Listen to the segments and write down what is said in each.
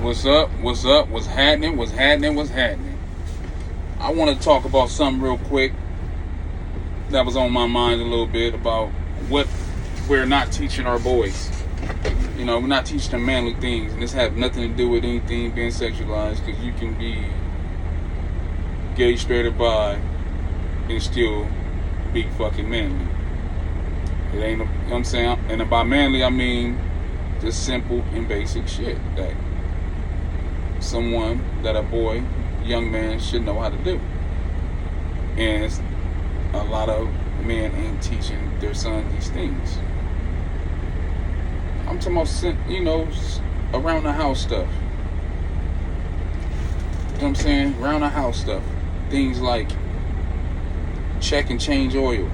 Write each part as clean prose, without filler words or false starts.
What's up? What's up? What's happening? What's happening? What's happening? I want to talk about something real quick that was on my mind a little bit about what we're not teaching our boys. You know, we're not teaching them manly things, and this has nothing to do with anything being sexualized, because you can be gay, straight, or bi and still be fucking manly. It ain't, you know what I'm saying? And by manly, I mean just simple and basic shit that that a boy, young man, should know how to do. And a lot of men ain't teaching their son these things. I'm talking about, you know, around the house stuff. You know what I'm saying? Around the house stuff. Things like check and change oil.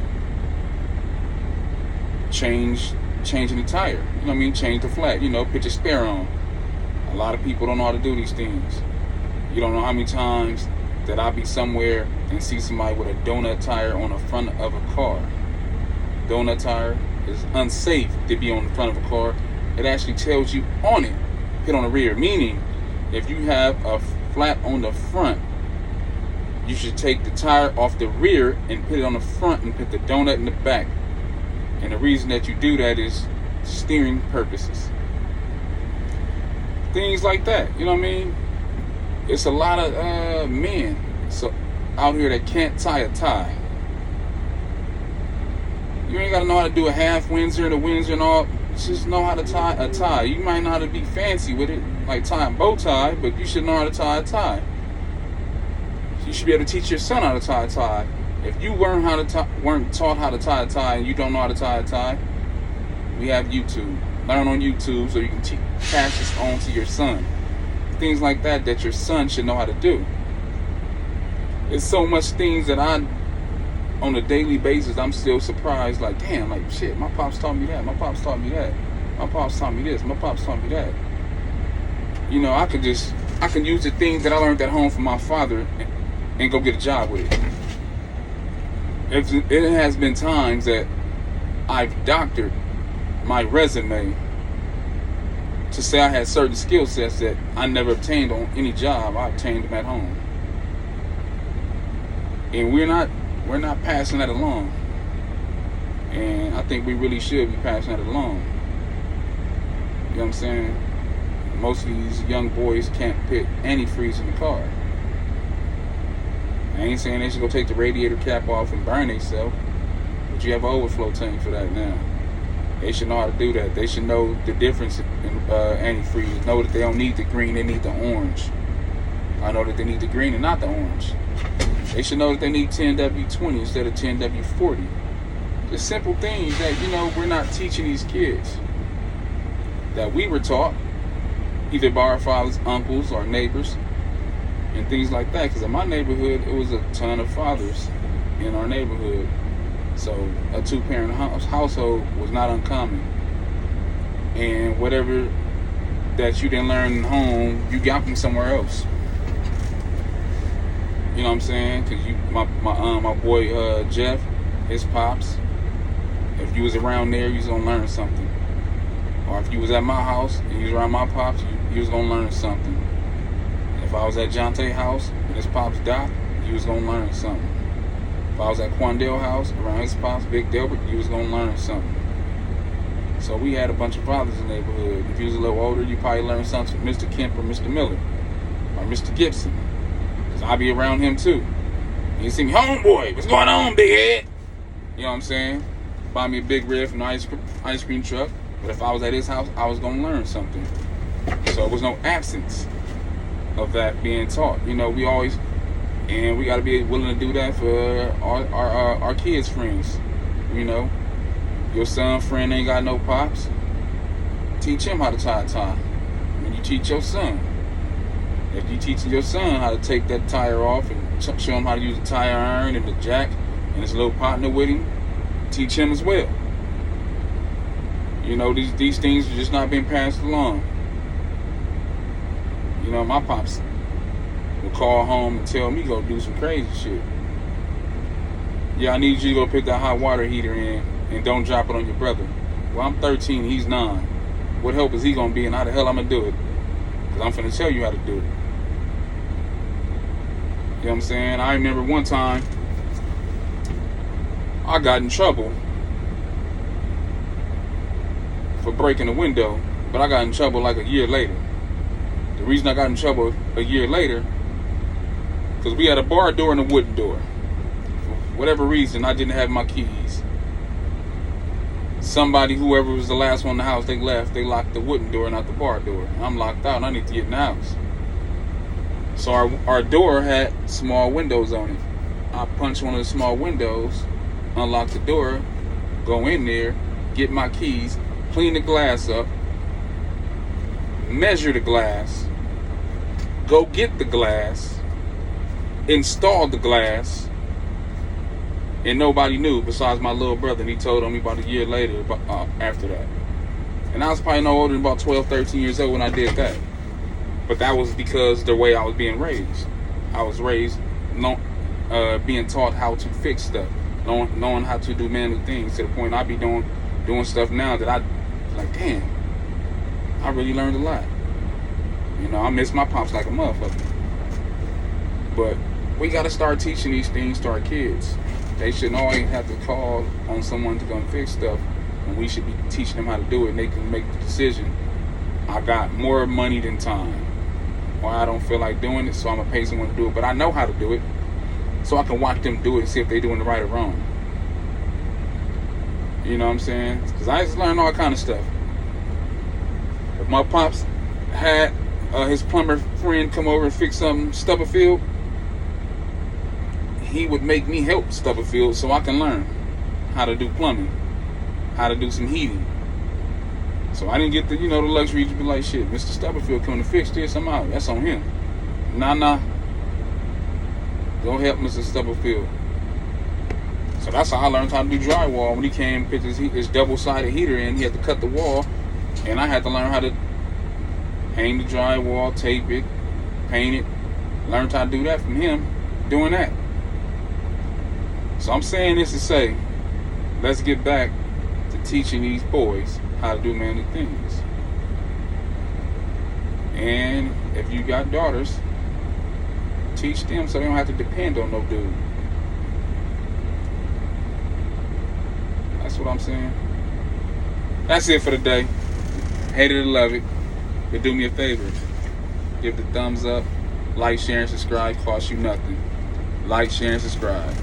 Changing the tire. You know what I mean? Change the flat. You know, put your spare on. A lot of people don't know how to do these things. You don't know how many times that I'll be somewhere and see somebody with a donut tire on the front of a car. Donut tire is unsafe to be on the front of a car. It actually tells you on it, hit on the rear. Meaning, if you have a flat on the front, you should take the tire off the rear and put it on the front and put the donut in the back. And the reason that you do that is steering purposes. Things like that, you know what I mean? It's a lot of men out here that can't tie a tie. You ain't got to know how to do a half Windsor and a Windsor and all. Just know how to tie a tie. You might know how to be fancy with it, like tying a bow tie, but you should know how to tie a tie. You should be able to teach your son how to tie a tie. If you weren't taught how to tie a tie and you don't know how to tie a tie, we have YouTube. Learn on YouTube so you can pass this on to your son. Things like that your son should know how to do. It's so much things that on a daily basis, I'm still surprised. Like, damn, like, shit, my pops taught me that. My pops taught me that. My pops taught me this. My pops taught me that. You know, I can use the things that I learned at home from my father and go get a job with it. It has been times that I've doctored my resume to say I had certain skill sets that I never obtained on any job. I obtained them at home. And we're not passing that along. And I think we really should be passing that along. You know what I'm saying? Most of these young boys can't put antifreeze in the car. I ain't saying they should go take the radiator cap off and burn themselves, but you have an overflow tank for that now. They should know how to do that. They should know the difference in antifreeze. Know that they don't need the green, they need the orange. I know that they need the green and not the orange. They should know that they need 10W20 instead of 10W40. Just simple things that, you know, we're not teaching these kids. That we were taught, either by our fathers, uncles, or neighbors, and things like that. Because in my neighborhood, it was a ton of fathers in our neighborhood. So a two-parent household was not uncommon. And whatever that you didn't learn at home, you got from somewhere else. You know what I'm saying? Because my boy Jeff, his pops, if you was around there, you was going to learn something. Or if you was at my house and you was around my pops, you was going to learn something. If I was at Jonte's house and his pops died, you was going to learn something. If I was at Quandale's house around his pops, Big Delbert, you was going to learn something. So we had a bunch of fathers in the neighborhood. If you was a little older, you probably learned something from Mr. Kemp or Mr. Miller or Mr. Gibson. Because I be around him too. And you see me, homeboy, what's going on, big head? You know what I'm saying? Buy me a big red from the ice cream truck. But if I was at his house, I was going to learn something. So it was no absence of that being taught. You know, we got to be willing to do that for our kids' friends. You know, your son friend ain't got no pops. Teach him how to tie a tie. When you teach your son, if you teach your son how to take that tire off and show him how to use the tire iron and the jack and his little partner with him, teach him as well. You know, these things are just not being passed along. You know, my pops will call home and tell me go do some crazy shit. Yeah, I need you to go put that hot water heater in and don't drop it on your brother. Well, I'm 13, he's 9. What help is he going to be and how the hell I'm going to do it? Because I'm finna tell you how to do it. You know what I'm saying? I remember one time I got in trouble for breaking a window, but I got in trouble like a year later. The reason I got in trouble a year later, because we had a bar door and a wooden door. For whatever reason, I didn't have my keys. Somebody, whoever was the last one in the house, they left. They locked the wooden door, not the bar door. I'm locked out and I need to get in the house. So our door had small windows on it. I punched one of the small windows, unlock the door, go in there, get my keys, clean the glass up, measure the glass, go get the glass, install the glass, and nobody knew besides my little brother, and he told on me about a year later after that. And I was probably no older than about 12, 13 years old when I did that. But that was because the way I was being raised. I was raised being taught how to fix stuff, knowing how to do manly things, to the point I be doing stuff now that I like, damn, I really learned a lot. You know, I miss my pops like a motherfucker. But we got to start teaching these things to our kids. They shouldn't always have to call on someone to come fix stuff, and we should be teaching them how to do it, and they can make the decision. I got more money than time, or I don't feel like doing it, so I'm going to pay someone to do it. But I know how to do it, so I can watch them do it and see if they're doing it right or wrong. You know what I'm saying? Because I just learned all kind of stuff. If my pops had his plumber friend come over and fix something Stubblefield, he would make me help Stubblefield so I can learn how to do plumbing, how to do some heating. So I didn't get the luxury to be like, shit, Mr. Stubblefield coming to fix this, I'm out. That's on him. Nah. Go help Mr. Stubblefield. So that's how I learned how to do drywall. When he came, put his double-sided heater in, he had to cut the wall, and I had to learn how to hang the drywall, tape it, paint it. Learned how to do that from him, doing that. So I'm saying this to say, let's get back to teaching these boys how to do manly things. And if you got daughters, teach them so they don't have to depend on no dude. That's what I'm saying. That's it for the day. Hate it or love it, but do me a favor. Give the thumbs up, like, share, and subscribe. Costs you nothing. Like, share, and subscribe.